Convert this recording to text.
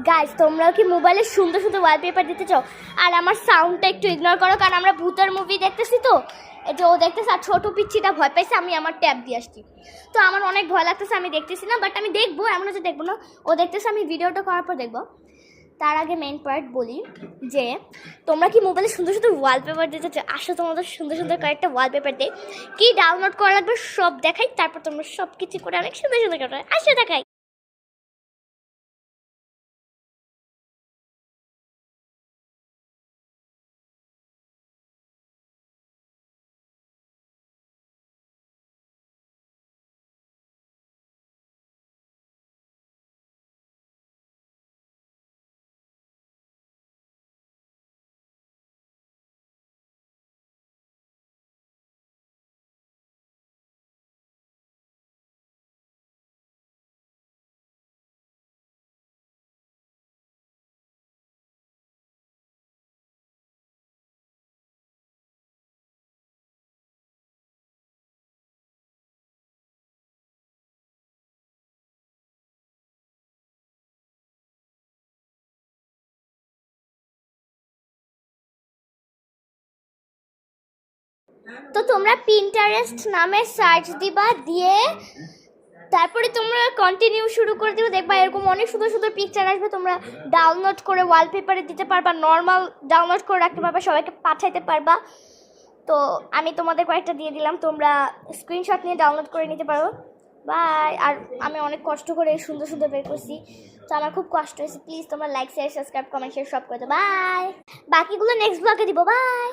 Guys তোমরাও কি মোবাইলে সুন্দর সুন্দর ওয়ালপেপার দিতে চাও? আর আমার সাউন্ডটা একটু ইগনোর করো, কারণ আমরা ভূতের মুভি দেখতেছি তো, এই যে ও দেখতেছে আর ছোট পিচ্ছিটা ভয় পাইছে, আমি আমার ট্যাব দিয়ে আসছি। তো আমার অনেক ভয় লাগতেছে, আমি দেখতেছি না, বাট আমি দেখবো, এমন হচ্ছে দেখবো না। ও দেখতেছে, আমি ভিডিওটা করার পর দেখবো। তার আগে মেইন পয়েন্ট বলি যে তোমরা কি মোবাইলে সুন্দর সুন্দর ওয়ালপেপার দিতে চাও? আসো তোমাদের সুন্দর সুন্দর কয়েকটা ওয়ালপেপার দিই। কি ডাউনলোড করা লাগবে সব দেখাই, তারপর তোমরা সব কিছু করে অনেক সুন্দর সুন্দর করে আসো দেখাই। তো তোমরা পিন্টারেস্ট নামে সার্চ দিবা, দিয়ে তারপরে তোমরা কন্টিনিউ শুরু করে দিবে, দেখবা এরকম অনেক সুন্দর সুন্দর পিকচার আসবে। তোমরা ডাউনলোড করে ওয়ালপেপারে দিতে পারবা, নর্মাল ডাউনলোড করে রাখতে পারবা, সবাইকে পাঠাইতে পারবা। তো আমি তোমাদের কয়েকটা দিয়ে দিলাম, তোমরা স্ক্রিনশট নিয়ে ডাউনলোড করে নিতে পারো। বাই। আর আমি অনেক কষ্ট করে সুন্দর সুন্দর বের করছি, তো আমার খুব কষ্ট হয়েছে। প্লিজ তোমরা like share subscribe comment share সব করে দাও। বাই। বাকিগুলো নেক্সট ব্লগে দিব। বাই।